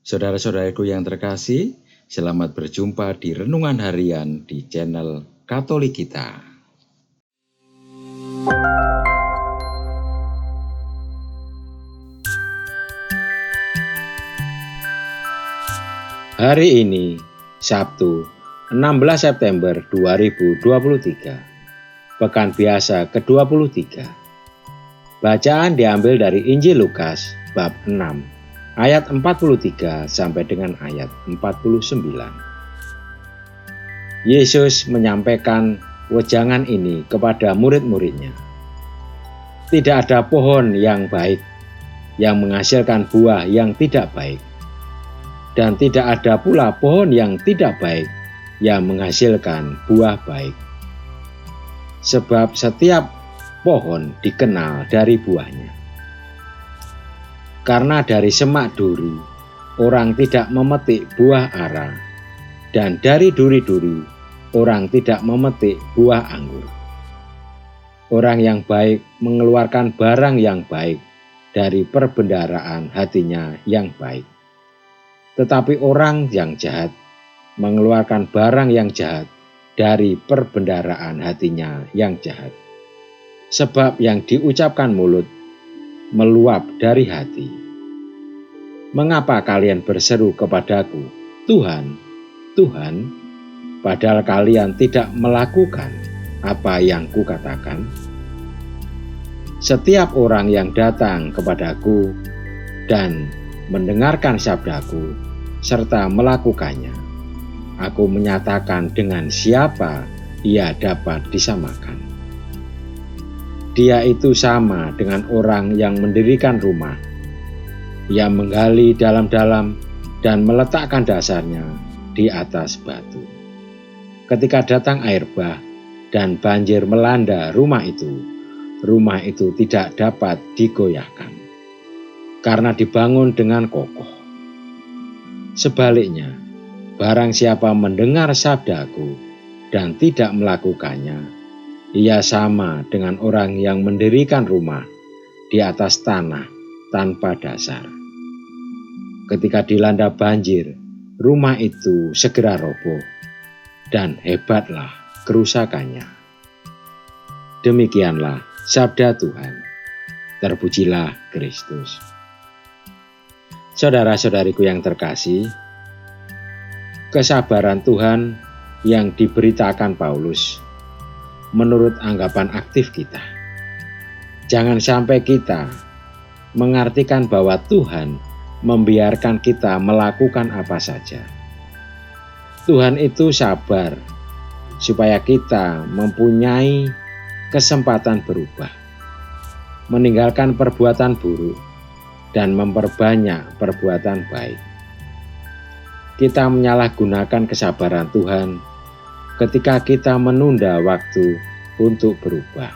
Saudara-saudaraku yang terkasih, selamat berjumpa di Renungan Harian di channel Katolik kita. Hari ini, Sabtu, 16 September 2023, Pekan Biasa ke-23. Bacaan diambil dari Injil Lukas bab 6, ayat 43 sampai dengan ayat 49. Yesus menyampaikan wejangan ini kepada murid-muridnya. Tidak ada pohon yang baik yang menghasilkan buah yang tidak baik, dan tidak ada pula pohon yang tidak baik yang menghasilkan buah baik. Sebab setiap pohon dikenal dari buahnya. Karena dari semak duri, orang tidak memetik buah ara, dan dari duri-duri, orang tidak memetik buah anggur. Orang yang baik mengeluarkan barang yang baik dari perbendaharaan hatinya yang baik. Tetapi orang yang jahat mengeluarkan barang yang jahat dari perbendaharaan hatinya yang jahat. Sebab yang diucapkan mulut meluap dari hati. Mengapa kalian berseru kepadaku, Tuhan, Tuhan, padahal kalian tidak melakukan apa yang kukatakan? Setiap orang yang datang kepadaku dan mendengarkan sabdaku serta melakukannya, aku menyatakan dengan siapa ia dapat disamakan. Dia itu sama dengan orang yang mendirikan rumah. Ia menggali dalam-dalam dan meletakkan dasarnya di atas batu. Ketika datang air bah dan banjir melanda rumah itu tidak dapat digoyahkan, karena dibangun dengan kokoh. Sebaliknya, barang siapa mendengar sabdaku dan tidak melakukannya, ia sama dengan orang yang mendirikan rumah di atas tanah tanpa dasar. Ketika dilanda banjir, rumah itu segera roboh, dan hebatlah kerusakannya. Demikianlah sabda Tuhan. Terpujilah Kristus. Saudara-saudariku yang terkasih, kesabaran Tuhan yang diberitakan Paulus menurut anggapan aktif kita. Jangan sampai kita mengartikan bahwa Tuhan membiarkan kita melakukan apa saja. Tuhan itu sabar supaya kita mempunyai kesempatan berubah, meninggalkan perbuatan buruk dan memperbanyak perbuatan baik. Kita menyalahgunakan kesabaran Tuhan ketika kita menunda waktu untuk berubah.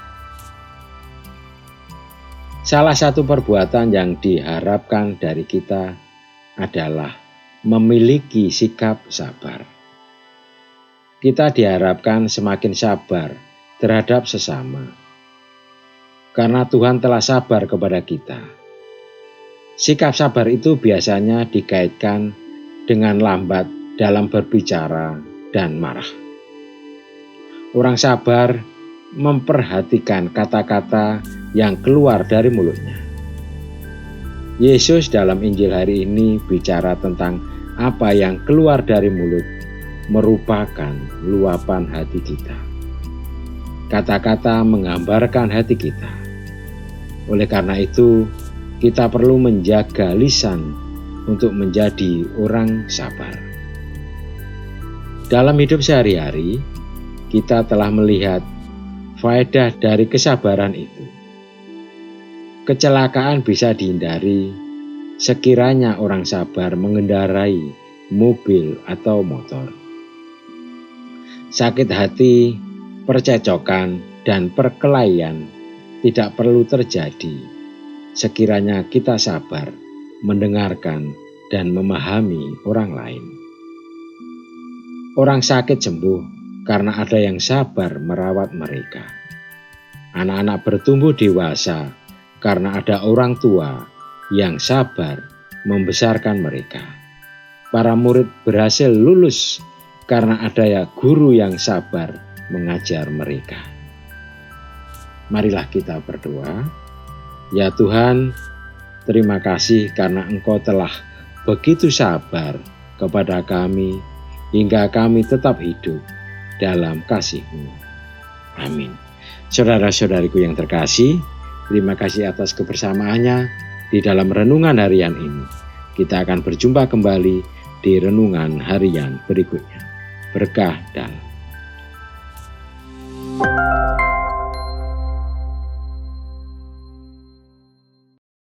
Salah satu perbuatan yang diharapkan dari kita adalah memiliki sikap sabar. Kita diharapkan semakin sabar terhadap sesama, karena Tuhan telah sabar kepada kita. Sikap sabar itu biasanya dikaitkan dengan lambat dalam berbicara dan marah. Orang sabar memperhatikan kata-kata yang keluar dari mulutnya. Yesus dalam Injil hari ini bicara tentang apa yang keluar dari mulut merupakan luapan hati kita. Kata-kata menggambarkan hati kita. Oleh karena itu, kita perlu menjaga lisan untuk menjadi orang sabar. Dalam hidup sehari-hari, kita telah melihat faedah dari kesabaran itu. Kecelakaan bisa dihindari sekiranya orang sabar mengendarai mobil atau motor. Sakit hati, percecokan, dan perkelahian tidak perlu terjadi sekiranya kita sabar mendengarkan dan memahami orang lain. Orang sakit sembuh karena ada yang sabar merawat mereka. Anak-anak bertumbuh dewasa karena ada orang tua yang sabar membesarkan mereka. para murid berhasil lulus karena adanya guru yang sabar mengajar mereka. Marilah kita berdoa. Ya Tuhan, terima kasih karena Engkau telah begitu sabar kepada kami hingga kami tetap hidup dalam kasih-Mu. Amin. Saudara-saudariku yang terkasih, terima kasih atas kebersamaannya di dalam renungan harian ini. Kita akan berjumpa kembali di renungan harian berikutnya. Berkah dan